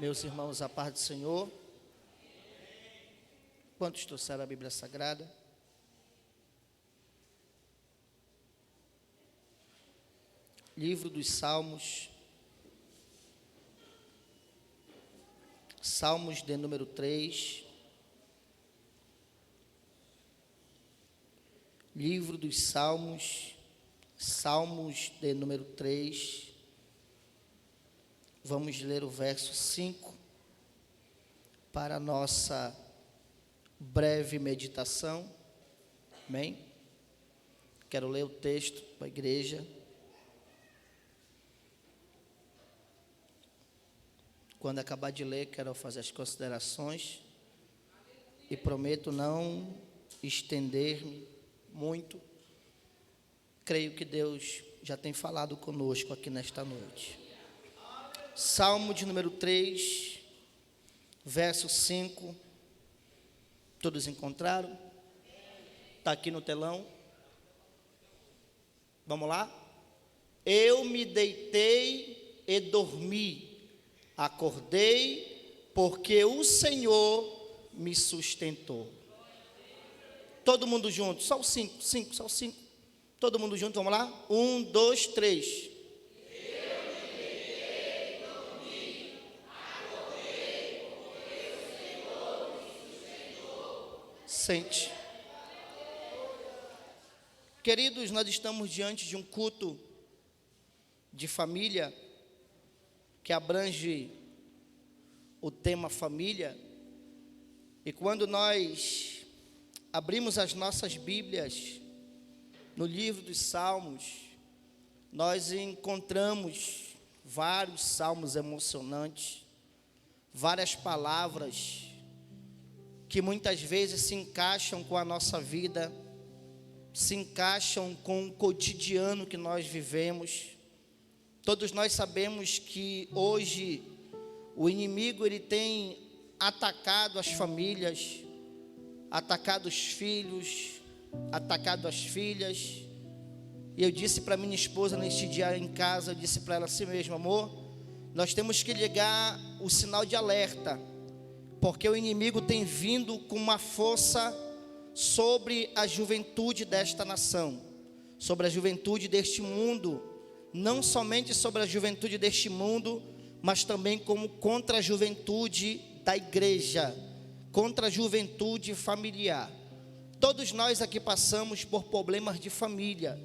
Meus irmãos, a paz do Senhor. Quantos trouxeram a Bíblia Sagrada? Livro dos Salmos. Salmos de número 3. Livro dos Salmos. Salmos de número 3. Vamos ler o verso 5 para a nossa breve meditação. Amém? Quero ler o texto para a igreja. Quando acabar de ler, quero fazer as considerações. E prometo não estender-me muito. Creio que Deus já tem falado conosco aqui nesta noite. Salmo de número 3, verso 5. Todos encontraram? Está aqui no telão. Vamos lá? Eu me deitei e dormi, acordei, porque o Senhor me sustentou. Todo mundo junto, só os 5, só os 5. Todo mundo junto, vamos lá? 1, 2, 3. Sente. Queridos, nós estamos diante de um culto de família que abrange o tema família. E quando nós abrimos as nossas Bíblias no livro dos Salmos, nós encontramos vários salmos emocionantes, várias palavras que muitas vezes se encaixam com a nossa vida, se encaixam com o cotidiano que nós vivemos. Todos nós sabemos que hoje o inimigo ele tem atacado as famílias, atacado os filhos, atacado as filhas. E eu disse para minha esposa neste dia em casa, eu disse para ela assim mesmo: amor, nós temos que ligar o sinal de alerta, porque o inimigo tem vindo com uma força sobre a juventude desta nação, sobre a juventude deste mundo, não somente sobre a juventude deste mundo, mas também como contra a juventude da igreja, contra a juventude familiar. Todos nós aqui passamos por problemas de família,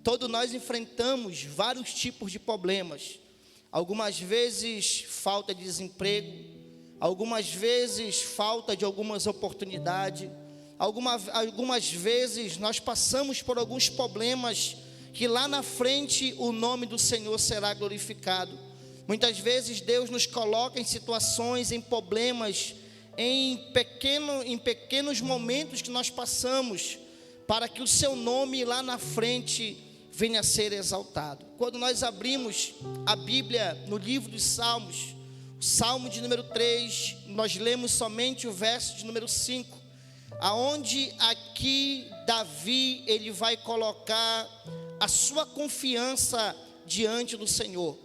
todos nós enfrentamos vários tipos de problemas, algumas vezes falta de desemprego, algumas vezes falta de algumas oportunidades, algumas vezes nós passamos por alguns problemas que lá na frente o nome do Senhor será glorificado. Muitas vezes Deus nos coloca em situações, em problemas, em pequenos momentos que nós passamos, para que o seu nome lá na frente venha a ser exaltado. Quando nós abrimos a Bíblia no livro dos Salmos, Salmo de número 3, nós lemos somente o verso de número 5, aonde aqui Davi, ele vai colocar a sua confiança diante do Senhor,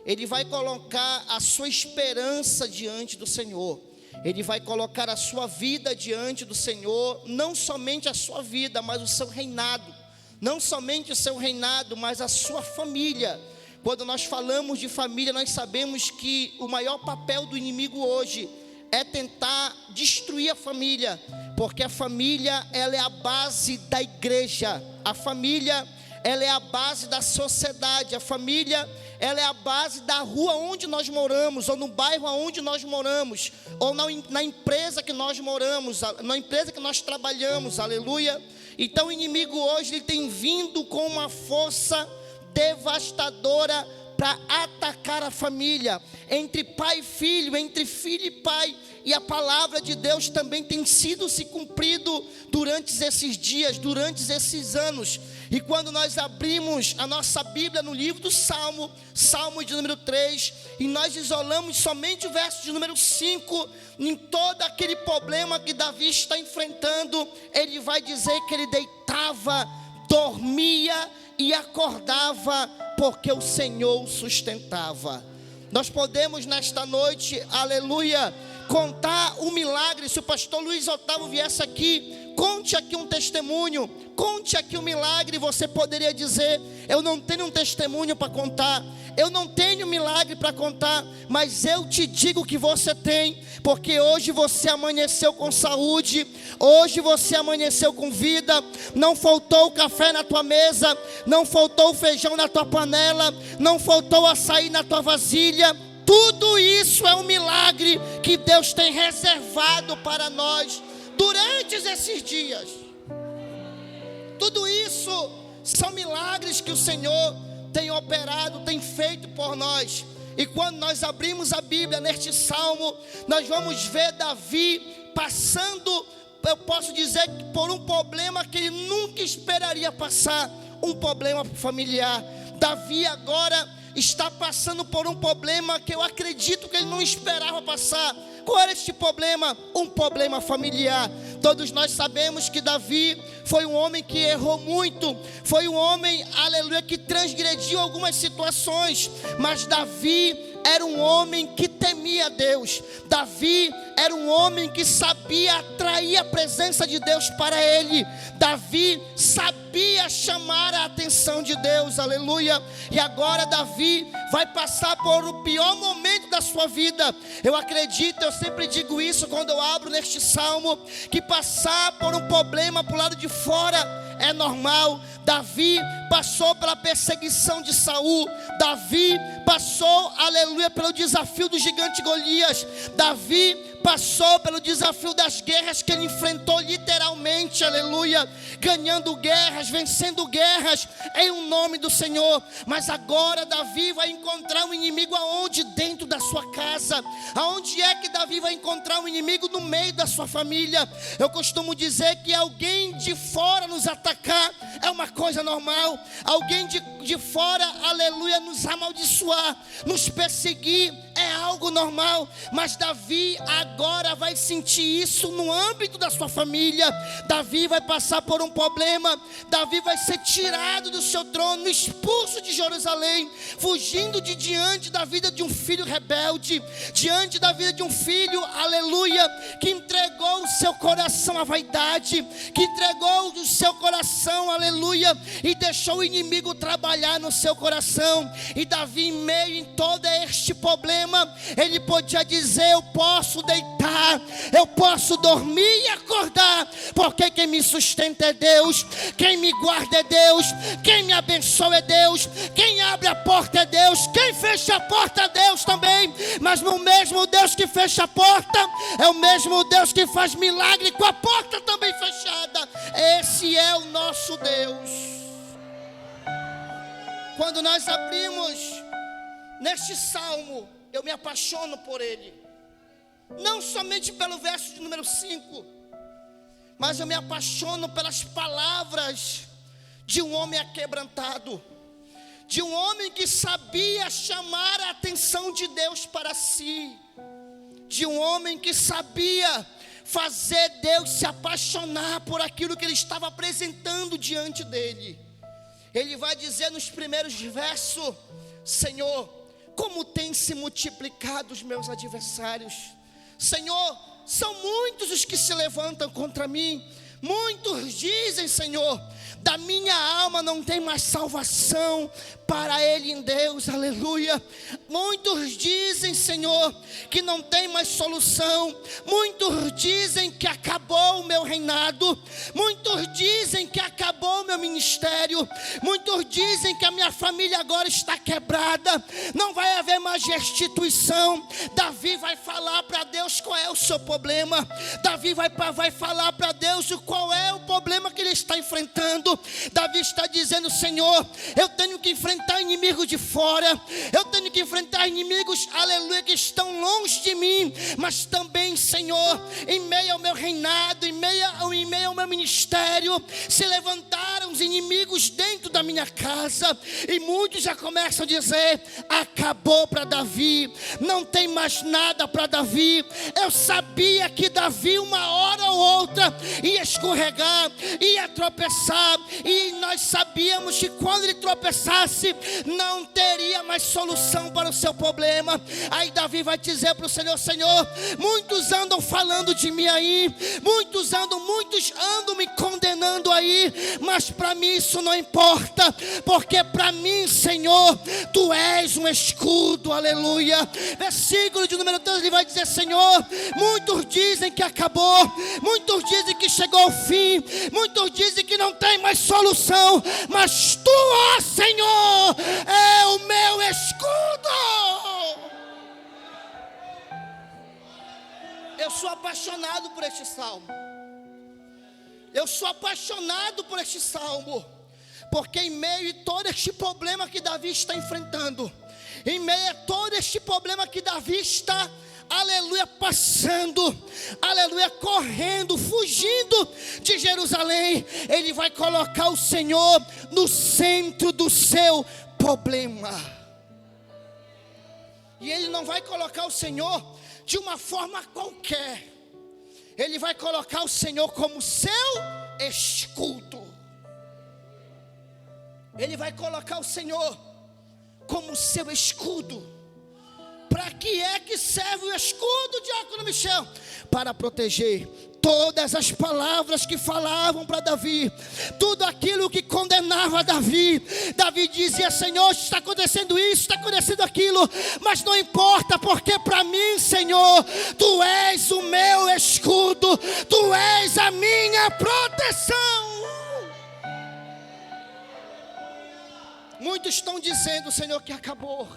ele vai colocar a sua esperança diante do Senhor, ele vai colocar a sua vida diante do Senhor, não somente a sua vida, mas o seu reinado, não somente o seu reinado, mas a sua família. Quando nós falamos de família, nós sabemos que o maior papel do inimigo hoje é tentar destruir a família, porque a família, ela é a base da igreja, a família, ela é a base da sociedade, a família, ela é a base da rua onde nós moramos, ou no bairro onde nós moramos, ou na empresa que nós moramos, na empresa que nós trabalhamos, aleluia. Então o inimigo hoje ele tem vindo com uma força devastadora para atacar a família, entre pai e filho, entre filho e pai. E a palavra de Deus também tem sido se cumprido durante esses dias, durante esses anos. E quando nós abrimos a nossa Bíblia no livro do Salmo, Salmo de número 3, e nós isolamos somente o verso de número 5, em todo aquele problema que Davi está enfrentando, ele vai dizer que ele deitava, dormia e acordava, porque o Senhor o sustentava. Nós podemos nesta noite, aleluia, contar o milagre. Se o pastor Luiz Otávio viesse aqui, conte aqui um testemunho, conte aqui um milagre. Você poderia dizer: eu não tenho um testemunho para contar, eu não tenho milagre para contar, mas eu te digo que você tem, porque hoje você amanheceu com saúde, hoje você amanheceu com vida. Não faltou o café na tua mesa, não faltou o feijão na tua panela, não faltou açaí na tua vasilha. Tudo isso é um milagre que Deus tem reservado para nós durante esses dias. Tudo isso são milagres que o Senhor tem operado, tem feito por nós. E quando nós abrimos a Bíblia neste salmo, nós vamos ver Davi passando, eu posso dizer, por um problema que ele nunca esperaria passar, um problema familiar. Davi agora está passando por um problema que eu acredito que ele não esperava passar. Qual era este problema? Um problema familiar. Todos nós sabemos que Davi foi um homem que errou muito, foi um homem, aleluia, que transgrediu algumas situações, mas Davi era um homem que temia Deus. Davi era um homem que sabia atrair a presença de Deus para ele. Davi sabia chamar a atenção de Deus, aleluia. E agora Davi vai passar por o pior momento da sua vida. Eu acredito, eu sempre digo isso quando eu abro neste salmo, que passar por um problema para o lado de fora é normal. Davi passou pela perseguição de Saul. Davi passou, aleluia, pelo desafio do gigante Golias. Davi passou pelo desafio das guerras que ele enfrentou literalmente, aleluia, ganhando guerras, vencendo guerras em um nome do Senhor. Mas agora Davi vai encontrar um inimigo aonde? Dentro da sua casa. Aonde é que Davi vai encontrar um inimigo? No meio da sua família. Eu costumo dizer que alguém de fora nos atacar é uma coisa normal. Alguém de fora, aleluia, nos amaldiçoar, nos perseguir é algo normal. Mas Davi agora vai sentir isso no âmbito da sua família. Davi vai passar por um problema. Davi vai ser tirado do seu trono, expulso de Jerusalém, fugindo de diante da vida de um filho rebelde, diante da vida de um filho, aleluia, que entregou o seu coração à vaidade, que entregou o seu coração, aleluia, e deixou o inimigo trabalhar no seu coração. E Davi, em meio em todo este problema, ele podia dizer: eu posso deitar, eu posso dormir e acordar, porque quem me sustenta é Deus, quem me guarda é Deus, quem me abençoa é Deus, quem abre a porta é Deus, quem fecha a porta é Deus também. Mas o mesmo Deus que fecha a porta é o mesmo Deus que faz milagre com a porta também fechada. Esse é o nosso Deus. Quando nós abrimos neste salmo, eu me apaixono por ele, não somente pelo verso de número 5, mas eu me apaixono pelas palavras de um homem aquebrantado, de um homem que sabia chamar a atenção de Deus para si, de um homem que sabia fazer Deus se apaixonar por aquilo que ele estava apresentando diante dele. Ele vai dizer nos primeiros versos: Senhor, como tem se multiplicado os meus adversários. Senhor, são muitos os que se levantam contra mim. Muitos dizem, Senhor, da minha alma não tem mais salvação para ele em Deus, aleluia. Muitos dizem, Senhor, que não tem mais solução. Muitos dizem que acabou o meu reinado. Muitos dizem que acabou o meu ministério. Muitos dizem que a minha família agora está quebrada, não vai haver mais restituição. Davi vai falar para Deus qual é o seu problema. Davi vai falar para Deus qual é o problema que ele está enfrentando. Davi está dizendo: Senhor, eu tenho que enfrentar inimigos de fora, eu tenho que enfrentar inimigos, aleluia, que estão longe de mim, mas também, Senhor, em meio ao meu reinado, em meio ao meu ministério, se levantaram os inimigos dentro da minha casa, e muitos já começam a dizer: acabou para Davi, não tem mais nada para Davi. Eu sabia que Davi uma hora ou outra ia escorregar, ia tropeçar, e nós sabíamos que quando ele tropeçasse, não teria mais solução para o seu problema. Aí Davi vai dizer para o Senhor: Senhor, muitos andam falando de mim aí, muitos andam me condenando aí, mas para mim isso não importa, porque para mim, Senhor, Tu és um escudo, aleluia. Versículo de número 3, ele vai dizer: Senhor, muitos dizem que acabou, muitos dizem que chegou ao fim, muitos dizem que não tem mais solução, mas Tu, ó Senhor, é o meu escudo. Eu sou apaixonado por este salmo. Eu sou apaixonado por este salmo, porque em meio a todo este problema que Davi está enfrentando, em meio a todo este problema que Davi está, aleluia, passando, aleluia, correndo, fugindo de Jerusalém, ele vai colocar o Senhor no centro do seu problema. E ele não vai colocar o Senhor de uma forma qualquer. Ele vai colocar o Senhor como seu escudo. Ele vai colocar o Senhor como seu escudo. Para que é que serve o escudo, diácono Michel? Para proteger todas as palavras que falavam para Davi, tudo aquilo que condenava Davi. Davi dizia: Senhor, está acontecendo isso, está acontecendo aquilo, mas não importa, porque para mim, Senhor, Tu és o meu escudo, Tu és a minha proteção. Muitos estão dizendo, Senhor, que acabou.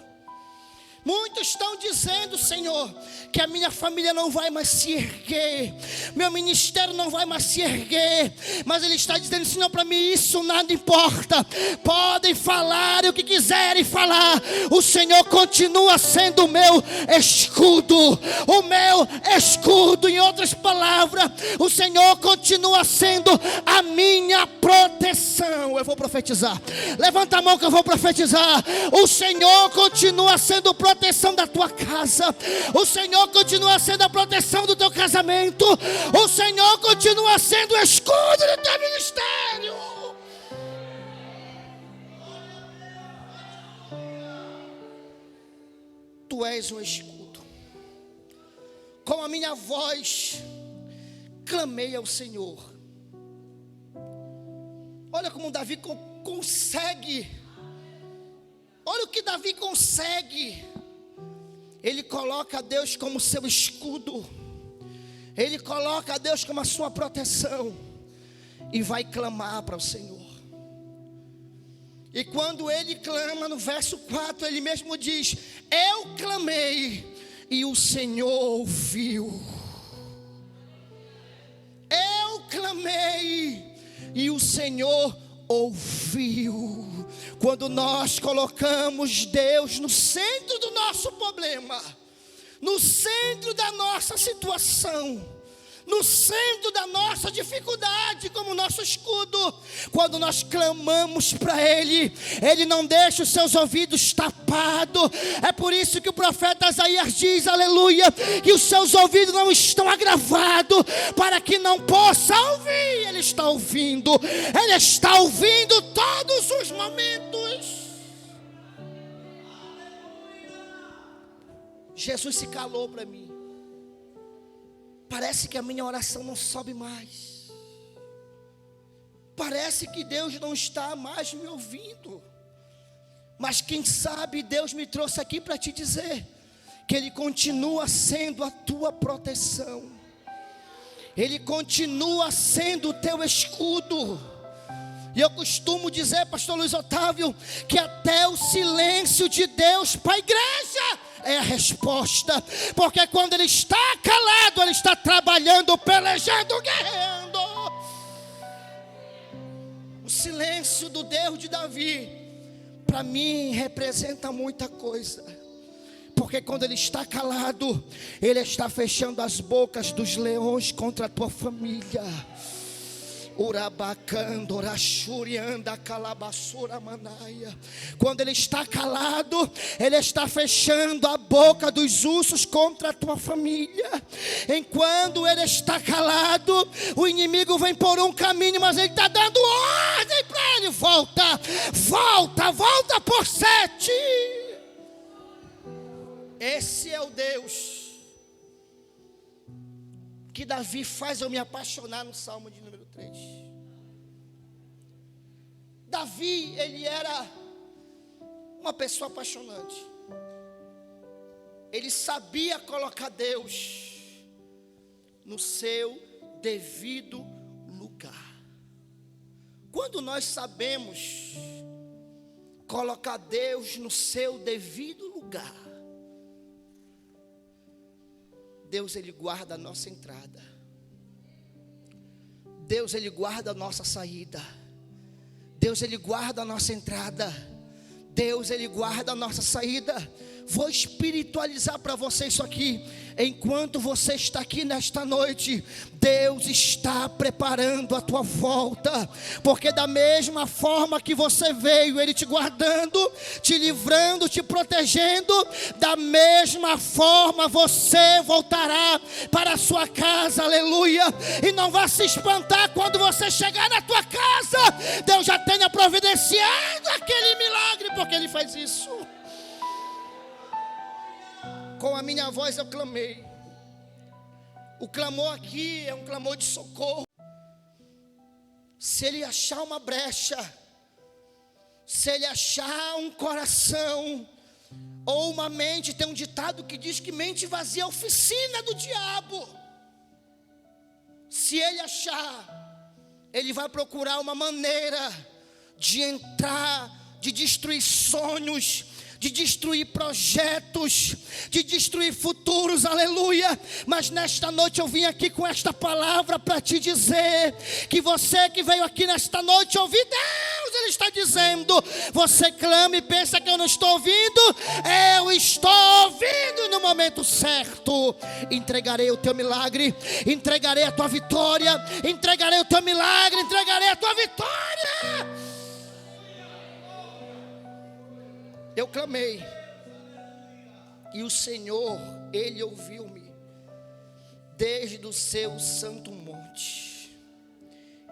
Muitos estão dizendo, Senhor, que a minha família não vai mais se erguer, meu ministério não vai mais se erguer. Mas Ele está dizendo: Senhor, para mim isso nada importa. Podem falar o que quiserem falar, o Senhor continua sendo o meu escudo. O meu escudo, em outras palavras, o Senhor continua sendo a minha proteção. Eu vou profetizar. Levanta a mão que eu vou profetizar. O Senhor continua sendo proteção da tua casa. O Senhor continua sendo a proteção do teu casamento. O Senhor continua sendo o escudo do teu ministério. Tu és um escudo. Com a minha voz clamei ao Senhor. Olha como Davi consegue. Olha o que Davi consegue. Ele coloca a Deus como seu escudo. Ele coloca a Deus como a sua proteção. E vai clamar para o Senhor. E quando ele clama, no verso 4, ele mesmo diz: eu clamei e o Senhor ouviu. Eu clamei e o Senhor ouviu. Quando nós colocamos Deus no centro do nosso problema, no centro da nossa situação, no centro da nossa dificuldade, como nosso escudo, quando nós clamamos para Ele, Ele não deixa os seus ouvidos tapados. É por isso que o profeta Isaías diz, aleluia, que os seus ouvidos não estão agravados, para que não possa ouvir. Ele está ouvindo todos os momentos. Jesus se calou para mim. Parece que a minha oração não sobe mais. Parece que Deus não está mais me ouvindo. Mas quem sabe Deus me trouxe aqui para te dizer que Ele continua sendo a tua proteção. Ele continua sendo o teu escudo. E eu costumo dizer, pastor Luiz Otávio, que até o silêncio de Deus para a igreja é a resposta. Porque quando Ele está calado, Ele está trabalhando, pelejando, guerreando. O silêncio do Deus de Davi, para mim, representa muita coisa. Porque quando Ele está calado, Ele está fechando as bocas dos leões contra a tua família. Urabacando, orachurianda, calabassura, manaia. Quando Ele está calado, Ele está fechando a boca dos ursos contra a tua família. Enquanto Ele está calado, o inimigo vem por um caminho, mas Ele está dando ordem para milagre volta, volta por 7. Esse é o Deus que Davi faz eu me apaixonar no Salmo de número 3. Davi, ele era uma pessoa apaixonante. Ele sabia colocar Deus no seu devido lugar. Quando nós sabemos colocar Deus no seu devido lugar, Deus, ele guarda a nossa entrada. Deus, ele guarda a nossa saída. Deus, ele guarda a nossa entrada. Deus, ele guarda a nossa saída. Vou espiritualizar para você isso aqui. Enquanto você está aqui nesta noite, Deus está preparando a tua volta. Porque da mesma forma que você veio, Ele te guardando, te livrando, te protegendo, da mesma forma você voltará para a sua casa, aleluia. E não vá se espantar quando você chegar na tua casa, Deus já tenha providenciado aquele milagre, porque Ele faz isso. Com a minha voz eu clamei. O clamor aqui é um clamor de socorro. Se Ele achar uma brecha, se Ele achar um coração ou uma mente, tem um ditado que diz que mente vazia é a oficina do diabo. Se Ele achar, Ele vai procurar uma maneira de entrar, de destruir sonhos, de destruir projetos, de destruir futuros, aleluia. Mas nesta noite eu vim aqui com esta palavra para te dizer, que você que veio aqui nesta noite ouvir Deus, Ele está dizendo, você clama e pensa que eu não estou ouvindo, eu estou ouvindo no momento certo. Entregarei o teu milagre, entregarei a tua vitória, entregarei o teu milagre, entregarei a tua vitória. Eu clamei, e o Senhor, Ele ouviu-me, desde o seu santo monte.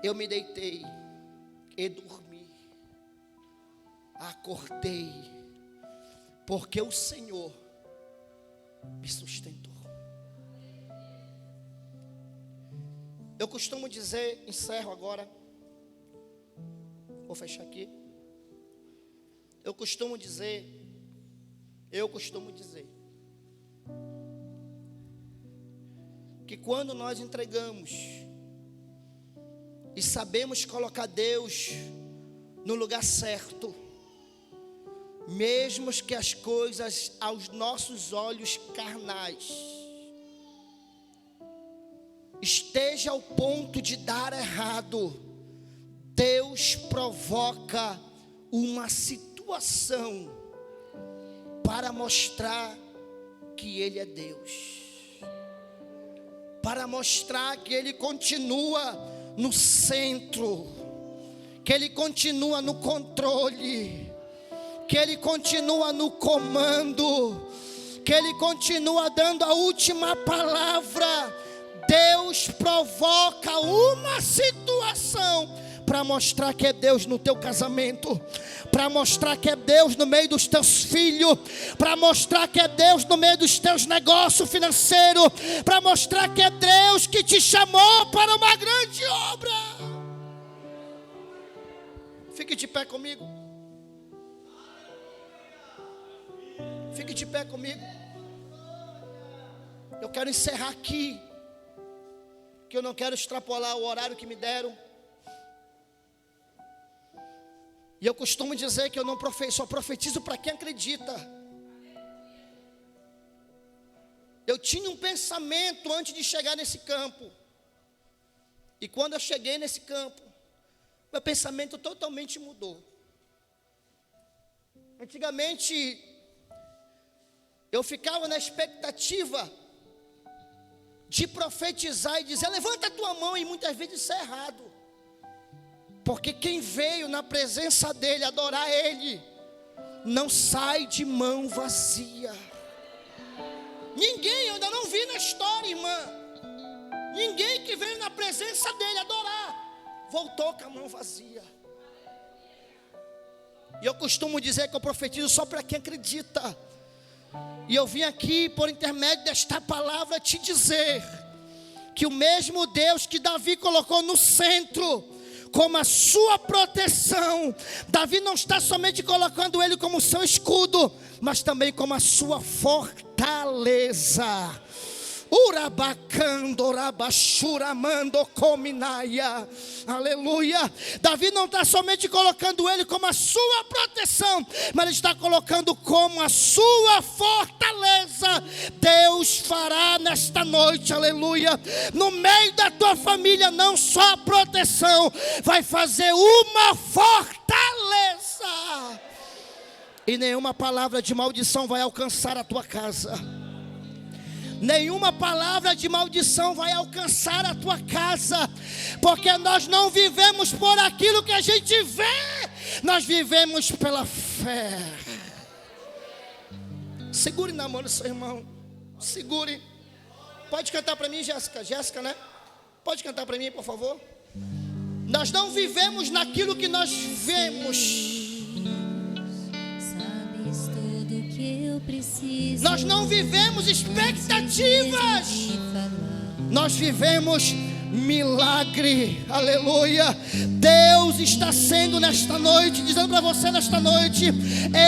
Eu me deitei e dormi, acordei, porque o Senhor me sustentou. Eu costumo dizer, encerro agora, vou fechar aqui. Eu costumo dizer, que quando nós entregamos e sabemos colocar Deus no lugar certo, mesmo que as coisas aos nossos olhos carnais esteja ao ponto de dar errado, Deus provoca uma situação para mostrar que Ele é Deus, para mostrar que Ele continua no centro, que Ele continua no controle, que Ele continua no comando, que Ele continua dando a última palavra. Deus provoca uma situação para mostrar que é Deus no teu casamento, para mostrar que é Deus no meio dos teus filhos, para mostrar que é Deus no meio dos teus negócios financeiros, para mostrar que é Deus que te chamou para uma grande obra. Fique de pé comigo. Fique de pé comigo. Eu quero encerrar aqui, que eu não quero extrapolar o horário que me deram. E eu costumo dizer que eu não só profetizo para quem acredita. Eu tinha um pensamento antes de chegar nesse campo. E quando eu cheguei nesse campo, meu pensamento totalmente mudou. Antigamente, eu ficava na expectativa de profetizar e dizer, levanta a tua mão, e muitas vezes isso é errado. Porque quem veio na presença dEle, adorar Ele, não sai de mão vazia. Ninguém, eu ainda não vi na história, irmã, ninguém que veio na presença dEle adorar, voltou com a mão vazia. E eu costumo dizer que eu profetizo só para quem acredita. E eu vim aqui por intermédio desta palavra te dizer que o mesmo Deus que Davi colocou no centro como a sua proteção, Davi não está somente colocando ele como seu escudo, mas também como a sua fortaleza. Aleluia. Davi não está somente colocando ele como a sua proteção, mas ele está colocando como a sua fortaleza. Deus fará nesta noite, aleluia, no meio da tua família, não só a proteção, vai fazer uma fortaleza. E nenhuma palavra de maldição vai alcançar a tua casa. Nenhuma palavra de maldição vai alcançar a tua casa, porque nós não vivemos por aquilo que a gente vê, nós vivemos pela fé. Segure na mão do seu irmão, segure. Pode cantar para mim, Jéssica? Jéssica, né? Pode cantar para mim, por favor? Nós não vivemos naquilo que nós vemos. Nós não vivemos expectativas, nós vivemos milagre, aleluia. Deus está sendo nesta noite, dizendo para você nesta noite: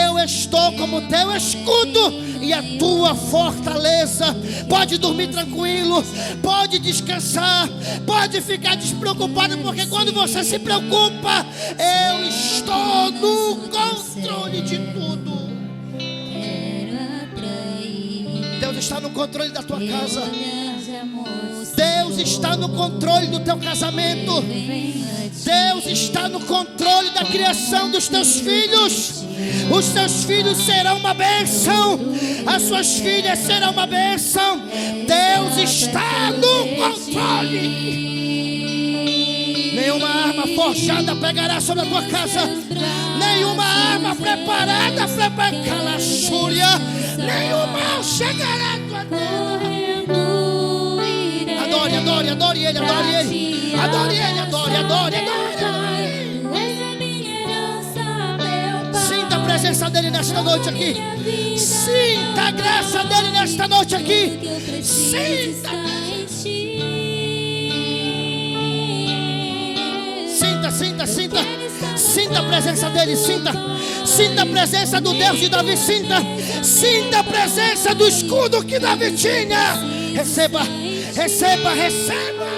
eu estou como teu escudo e a tua fortaleza. Pode dormir tranquilo, pode descansar, pode ficar despreocupado, porque quando você se preocupa, eu estou no controle de tudo. Deus está no controle da tua casa. Deus está no controle do teu casamento. Deus está no controle da criação dos teus filhos. Os teus filhos serão uma bênção, as suas filhas serão uma bênção. Deus está no controle. Nenhuma arma forjada pegará sobre a tua casa. Nenhuma arma preparada para calachúria. Nenhum mal chegará à tua terra. Adore, adore, adore Ele, adore Ele. Adore Ele, adore, adore, adore. Sinta a presença dEle nesta noite aqui. Sinta a graça dEle nesta noite aqui. Sinta. Sinta, sinta. Sinta a presença dEle, sinta. Sinta a presença do Deus de Davi, sinta. Sinta a presença do escudo que Davi tinha. Receba, receba, receba.